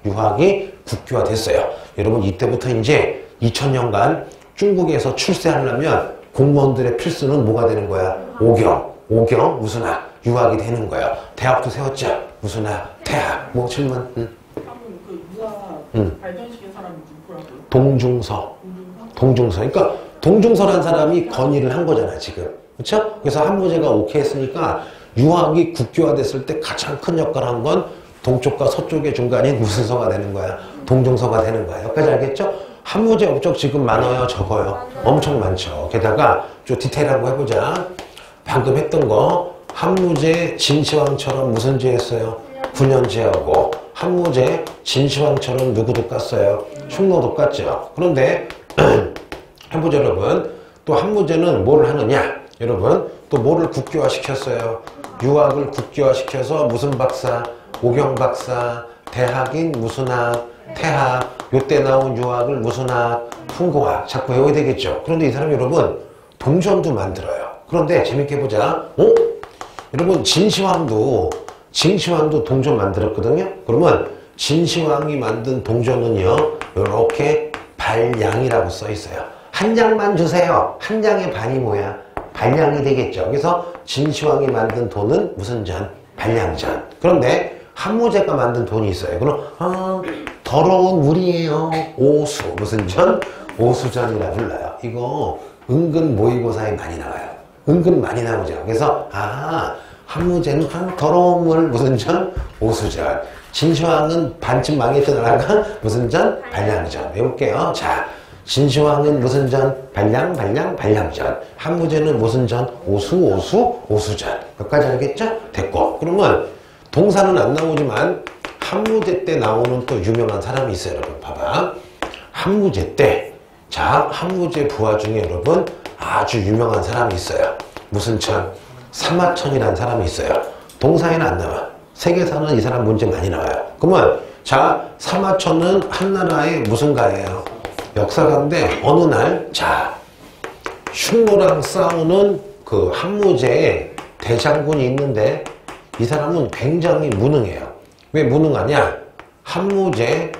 유학이 국교화 됐어요. 여러분 이때부터 이제 2000년간 중국에서 출세하려면 공무원들의 필수는 뭐가 되는 거야? 오경, 무슨 학, 유학이 되는 거예요. 대학도 세웠죠. 무슨 학, 태학. 뭐 질문? 한번 그 유학 발전시킨 사람이 누구라고요? 동중서. 그러니까 동중서란 사람이 건의를 한 거잖아 지금. 그렇죠? 그래서 한무제가 오케이 했으니까 유학이 국교화됐을 때 가장 큰 역할을 한 건 동쪽과 서쪽의 중간인 무슨 서가 되는 거야? 동중서가 되는 거야. 여기까지 알겠죠? 한무제 업적 지금 많아요? 적어요? 엄청 많죠. 게다가 좀 디테일하고 해보자. 방금 했던 거 한무제 진시황처럼 무슨 제 했어요? 9년제하고 한무제 진시황처럼 누구도 깠어요? 흉노도 깠죠. 그런데 해보자 여러분. 또 한무제는 뭘 하느냐? 여러분 또 뭐를 국교화 시켰어요? 유학을 국교화 시켜서 무슨 박사? 오경 박사, 대학인 무슨 학, 태학, 요때 나온 유학을 무슨 학, 훈고학. 자꾸 외워야 되겠죠. 그런데 이 사람 여러분 동전도 만들어요. 그런데 재밌게 보자. 여러분 진시황도 동전 만들었거든요. 그러면 진시황이 만든 동전은요 이렇게 발량이라고 써 있어요. 한 장만 주세요. 한 장의 반이 뭐야? 발량이 되겠죠. 그래서 진시황이 만든 돈은 무슨 전? 발량전. 그런데 한무제가 만든 돈이 있어요. 그럼 더러운 물이에요. 오수. 무슨 전? 오수전이라 불러요. 이거 은근 모의고사에 많이 나와요. 은근 많이 나오죠. 그래서 한무제는 더러운 물 무슨 전? 오수전. 진시황은 반쯤 망했던 나라가 무슨 전? 발량전. 외울게요. 자, 진시황은 무슨 전? 발량전. 한무제는 무슨 전? 오수전. 여기까지 알겠죠? 됐고. 그러면 동사는 안 나오지만 한무제 때 나오는 또 유명한 사람이 있어요. 여러분 봐봐. 한무제 때 한무제 부하 중에 여러분 아주 유명한 사람이 있어요. 무슨 천? 사마천이라는 사람이 있어요. 동사에는 안 나와. 세계사는 이 사람 문제 많이 나와요. 그러면 사마천은 한나라의 무슨 가예요? 역사가인데 어느 날 흉노랑 싸우는 그 한무제에 대장군이 있는데 이 사람은 굉장히 무능해요. 왜 무능하냐? 한무제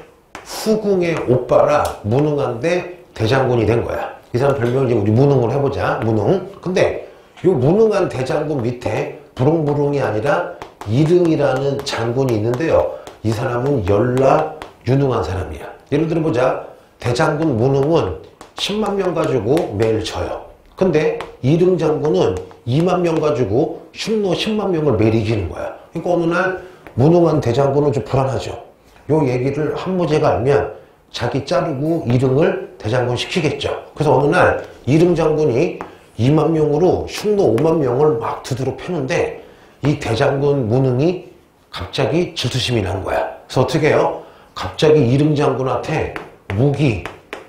후궁의 오빠라 무능한데 대장군이 된 거야. 이 사람 별명 이제 우리 무능으로 해보자. 무능. 근데 이 무능한 대장군 밑에 부릉부릉이 아니라 이릉이라는 장군이 있는데요. 이 사람은 열나 유능한 사람이야. 예를 들어보자. 대장군 무능은 10만 명 가지고 매일 져요. 근데 이릉 장군은 2만 명 가지고 흉노 10만 명을 매일 이기는 거야. 그러니까 어느 날 무능한 대장군은 좀 불안하죠. 요 얘기를 한무제가 알면 자기 자르고 이릉을 대장군 시키겠죠. 그래서 어느 날 이릉 장군이 2만 명으로 흉노 5만 명을 막 두드러 패는데 이 대장군 무능이 갑자기 질투심이 난 거야. 그래서 어떻게 해요? 갑자기 이릉 장군한테 무기,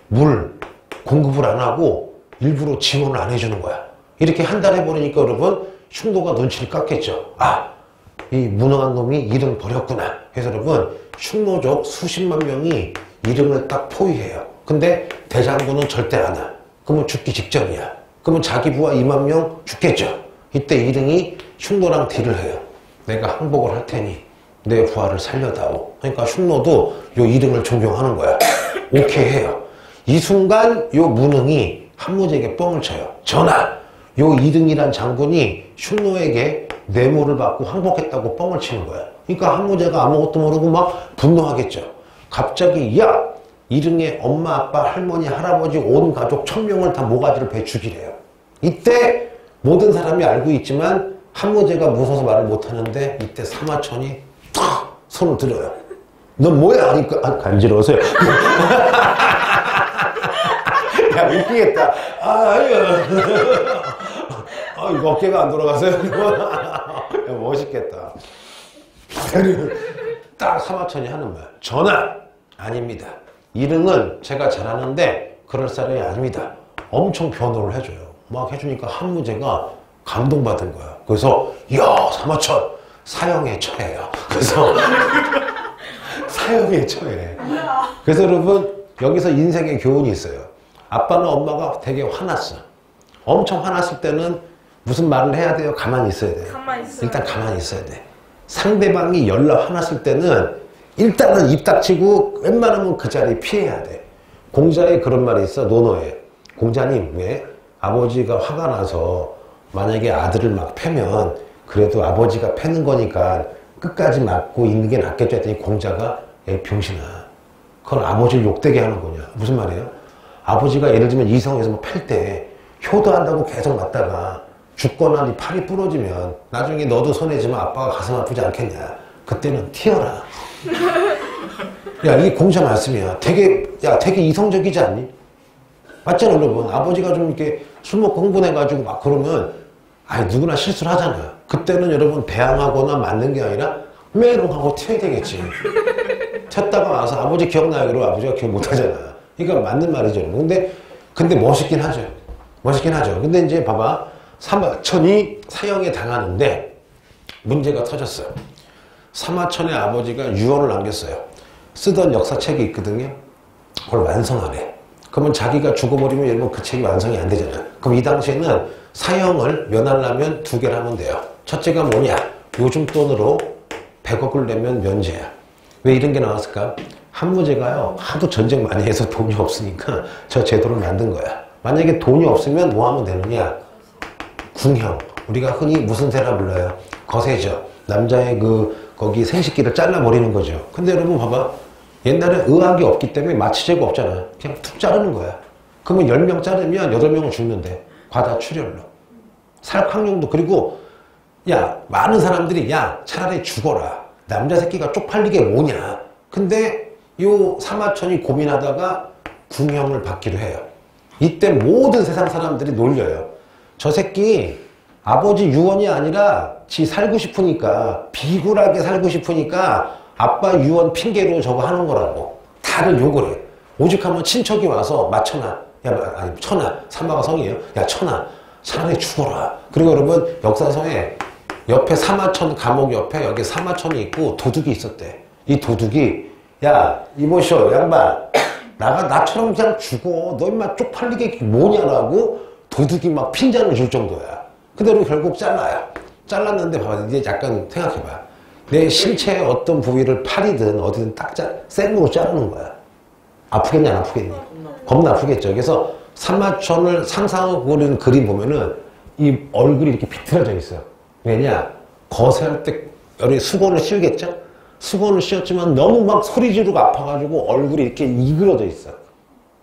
물 공급을 안 하고 일부러 지원을 안 해주는 거야. 이렇게 한 달 해버리니까 여러분 흉노가 눈치를 깠겠죠. 아, 이 무능한 놈이 이릉 버렸구나. 그래서 여러분 흉노족 수십만 명이 이릉을 딱 포위해요. 근데 대장군은 절대 안 와. 그러면 죽기 직전이야. 그러면 자기 부하 2만 명 죽겠죠. 이때 이릉이 흉노랑 딜을 해요. 내가 항복을 할 테니 내 부하를 살려다오. 그러니까 흉노도 요 이릉을 존경하는 거야. 오케이 해요. 이 순간 요 무능이 한무제에게 뻥을 쳐요. 전하, 요 이릉이란 장군이 흉노에게 뇌물을 받고 항복했다고 뻥을 치는 거야. 그러니까 한무제가 아무것도 모르고 막 분노하겠죠. 갑자기 야, 이릉의 엄마, 아빠, 할머니, 할아버지 온 가족 1000명을 다 모가지를 베 죽이래요. 이때 모든 사람이 알고 있지만 한무제가 무서워서 말을 못하는데 이때 사마천이 탁 손을 들어요. 넌 뭐야? 하니까 아, 간지러워서요. 야, 웃기겠다. 아유. 아, 이거 어깨가 안 돌아가서요. 야, 멋있겠다. 딱 사마천이 하는 말. 전하! 아닙니다. 이릉은 제가 잘하는데 그럴 사람이 아닙니다. 엄청 변호를 해줘요. 막 해주니까 한무제가 감동받은 거야. 그래서 이야, 사마천 사형에 처해요. 그래서 사형에 처해. 그래서 여러분 여기서 인생의 교훈이 있어요. 아빠나 엄마가 되게 화났어. 엄청 화났을 때는 무슨 말을 해야 돼요? 가만히 있어야 돼요. 일단 가만히 있어야 돼. 상대방이 열나 화났을 때는 일단은 입 닥치고 웬만하면 그 자리 피해야 돼. 공자에 그런 말이 있어. 논어에. 공자님, 왜 아버지가 화가 나서 만약에 아들을 막 패면 그래도 아버지가 패는 거니까 끝까지 맞고 있는 게 낫겠죠 했더니 공자가 에 병신아, 그건 아버지를 욕되게 하는 거냐. 무슨 말이에요? 아버지가 예를 들면 이성에서 뭐 팰 때 효도한다고 계속 맞다가 죽거나 네 팔이 부러지면 나중에 너도 손해지만 아빠가 가슴 아프지 않겠냐. 그때는 튀어라. 야, 이게 공자 말씀이야. 되게 이성적이지 않니? 맞잖아, 여러분. 아버지가 좀 이렇게 술 먹고 흥분해가지고 막 그러면, 누구나 실수를 하잖아. 그때는 여러분 배양하거나 맞는 게 아니라 메롱하고 튀어야 되겠지. 튀었다가 와서 아버지 기억나요? 그러고 아버지가 기억 못 하잖아. 그러니까 맞는 말이죠. 근데 멋있긴 하죠. 멋있긴 하죠. 근데 이제 봐봐. 사마천이 사형에 당하는데 문제가 터졌어요. 사마천의 아버지가 유언을 남겼어요. 쓰던 역사책이 있거든요. 그걸 완성하래. 그러면 자기가 죽어버리면 여러분 그 책이 완성이 안 되잖아. 그럼 이 당시에는 사형을 면하려면 2개를 하면 돼요. 첫째가 뭐냐? 요즘 돈으로 100억을 내면 면제야. 왜 이런 게 나왔을까? 한무제가요, 하도 전쟁 많이 해서 돈이 없으니까 저 제도를 만든 거야. 만약에 돈이 없으면 뭐 하면 되느냐? 궁형. 우리가 흔히 무슨 새라 불러요? 거세죠. 남자의 거기 생식기를 잘라버리는 거죠. 근데 여러분 봐봐. 옛날에 의학이 없기 때문에 마취제가 없잖아. 그냥 툭 자르는 거야. 그러면 10명 자르면 8명은 죽는데. 과다출혈로. 살확률도. 그리고 야, 많은 사람들이 야, 차라리 죽어라. 남자 새끼가 쪽팔리게 뭐냐. 근데 요 사마천이 고민하다가 궁형을 받기로 해요. 이때 모든 세상 사람들이 놀려요. 저 새끼 아버지 유언이 아니라 지 살고 싶으니까, 비굴하게 살고 싶으니까 아빠 유언 핑계로 저거 하는 거라고. 다들 욕을 해. 오죽하면 친척이 와서 마천아, 천아, 삼마가 성이에요. 야, 천아, 차라리 죽어라. 그리고 여러분 역사서에 옆에 사마천 감옥 옆에 여기 사마천이 있고 도둑이 있었대. 이 도둑이 야, 이보시오 양반, 나처럼 그냥 죽어. 너 임마 쪽팔리게 뭐냐라고 도둑이 막 핀잔을 줄 정도야. 그대로 결국 잘라요. 잘랐는데 봐봐. 이제 약간 생각해봐. 내 신체의 어떤 부위를 팔이든 어디든 딱 생으로 자르는 거야. 아프겠냐 안 아프겠니? 겁나 아프겠죠. 그래서 사마천을 상상하고 그리는 그림 보면은 이 얼굴이 이렇게 비틀어져 있어요. 왜냐? 거세할 때 여기 수건을 씌우겠죠? 수건을 씌웠지만 너무 막 소리 지르고 아파가지고 얼굴이 이렇게 이그러져 있어.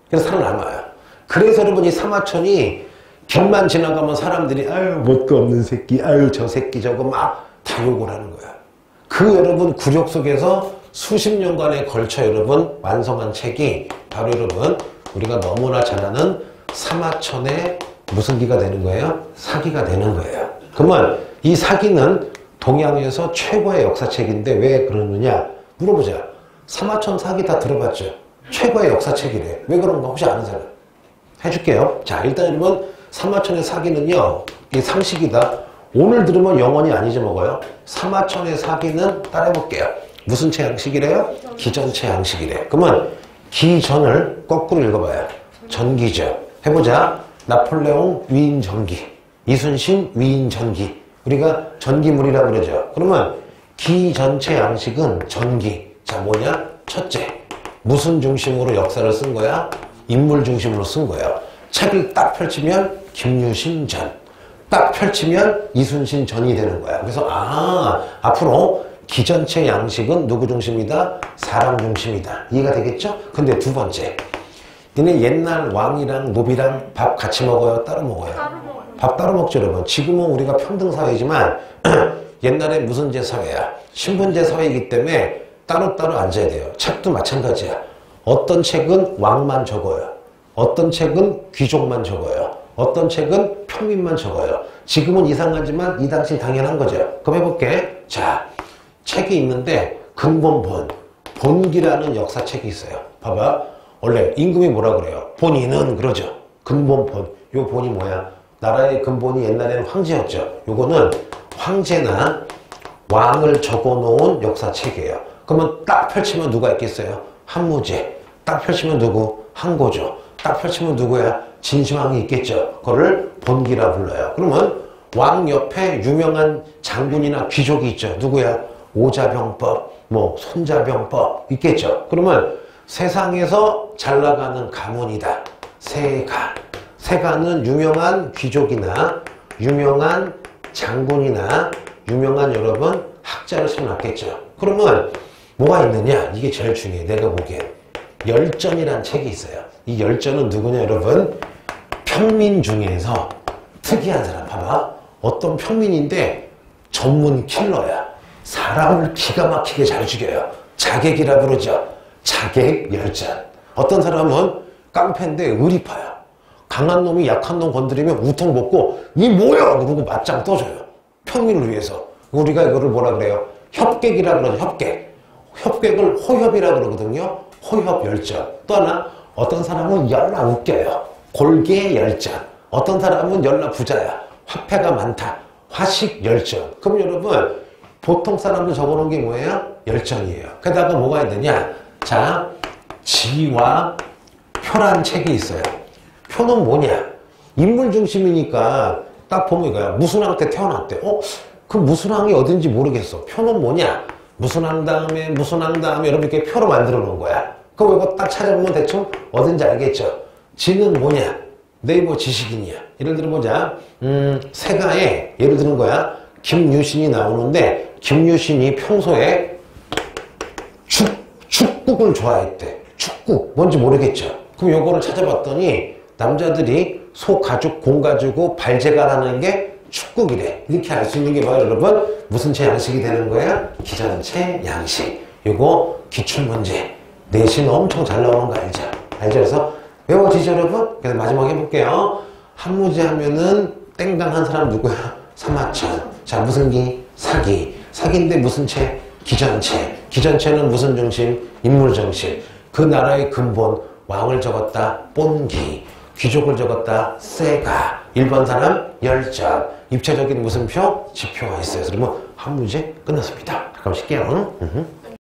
그래서 살아남아요. 그래서 여러분 이 사마천이 길만 지나가면 사람들이 아유 못도 없는 새끼, 아유 저 새끼 저거 막 다 욕을 하는 거야. 그 여러분 굴욕 속에서 수십 년간에 걸쳐 여러분 완성한 책이 바로 여러분 우리가 너무나 잘 아는 사마천의 무슨 기가 되는 거예요? 사기가 되는 거예요. 그러면 이 사기는 동양에서 최고의 역사책인데 왜 그러느냐 물어보자. 사마천 사기 다 들어봤죠? 최고의 역사책이래. 왜 그런가 혹시 아는 사람? 해줄게요. 자, 일단 여러분 사마천의 사기는요 이게 상식이다. 오늘 들으면 영원히 안 잊어먹어요. 사마천의 사기는 따라해볼게요. 무슨 채양식이래요? 기전채양식이래. 그러면 기전을 거꾸로 읽어봐요. 전기죠. 해보자. 나폴레옹 위인 전기, 이순신 위인 전기. 우리가 전기물이라고 그러죠. 그러면 기전체 양식은 전기. 자, 뭐냐? 첫째, 무슨 중심으로 역사를 쓴 거야? 인물 중심으로 쓴 거예요. 책을 딱 펼치면 김유신 전, 딱 펼치면 이순신 전이 되는 거야. 그래서 앞으로 기전체 양식은 누구 중심이다? 사람 중심이다. 이해가 되겠죠? 근데 두 번째, 니네 옛날 왕이랑 노비랑 밥 같이 먹어요? 따로 먹어요? 밥 따로 먹죠, 여러분. 지금은 우리가 평등사회지만 옛날에 무슨 제사회야? 신분제 사회이기 때문에 따로따로 앉아야 돼요. 책도 마찬가지야. 어떤 책은 왕만 적어요. 어떤 책은 귀족만 적어요. 어떤 책은 평민만 적어요. 지금은 이상하지만 이 당시 당연한 거죠. 그럼 해볼게. 자, 책이 있는데 근본본, 본기라는 역사책이 있어요. 봐봐. 원래 임금이 뭐라 그래요? 본인은 그러죠. 근본본. 요 본이 뭐야? 나라의 근본이 옛날에는 황제였죠. 요거는 황제나 왕을 적어놓은 역사책이에요. 그러면 딱 펼치면 누가 있겠어요? 한무제. 딱 펼치면 누구? 한고조. 딱 펼치면 누구야? 진시황이 있겠죠. 그거를 본기라 불러요. 그러면 왕 옆에 유명한 장군이나 귀족이 있죠. 누구야? 오자병법, 뭐 손자병법 있겠죠. 그러면 세상에서 잘 나가는 가문이다. 세가. 세가는 유명한 귀족이나 유명한 장군이나 유명한 여러분 학자를 세워놨겠죠. 그러면 뭐가 있느냐? 이게 제일 중요해. 내가 보기엔 열전이란 책이 있어요. 이 열전은 누구냐 여러분? 평민 중에서 특이한 사람. 봐봐. 어떤 평민인데 전문 킬러야. 사람을 기가 막히게 잘 죽여요. 자객이라 부르죠. 자객 열전. 어떤 사람은 깡패인데 의리파야. 강한 놈이 약한 놈 건드리면 우통 벗고 이 뭐야? 그러고 맞짱 떠줘요. 평민을 위해서. 우리가 이거를 뭐라 그래요? 협객이라 그러죠. 협객. 협객을 호협이라 그러거든요. 호협 열전. 또 하나 어떤 사람은 열나 웃겨요. 골계 열전. 어떤 사람은 열나 부자야. 화폐가 많다. 화식 열전. 그럼 여러분 보통 사람들 적어놓은 게 뭐예요? 열전이에요. 게다가 뭐가 있느냐? 자, 지와 표란 책이 있어요. 표는 뭐냐? 인물 중심이니까 딱 보면 이거야. 무슨 왕 때 태어났대. 그 무슨 왕이 어딘지 모르겠어. 표는 뭐냐? 무슨 왕 다음에 무슨 왕 다음에 여러분 이렇게 표로 만들어 놓은 거야. 그거 이거 딱 찾아보면 대충 어딘지 알겠죠? 지는 뭐냐? 네이버 지식인이야. 예를 들어보자. 세가에 예를 드는 거야. 김유신이 나오는데 김유신이 평소에 축국을 좋아했대. 축국 뭔지 모르겠죠. 그럼 요거를 찾아봤더니 남자들이 소 가죽 공 가지고 발제가라는 게 축국이래. 이렇게 알 수 있는 게 뭐야 여러분? 무슨 채 양식이 되는 거야? 기전채 양식. 요거 기출문제. 내신 엄청 잘 나오는 거 알죠? 알죠? 그래서 외워지죠 여러분? 그래서 마지막 해볼게요. 한무제 하면은 땡당 한 사람 누구야? 사마천. 자, 무슨 기? 사기. 사기인데 무슨 채? 기전채. 기전채는 무슨 중심? 인물 중심. 그 나라의 근본. 왕을 적었다. 본기. 귀족을 적었다. 세가. 일반 사람 열전. 입체적인 무슨 표? 지표가 있어요. 그러면 한 문제 끝났습니다. 그럼 쉴게요.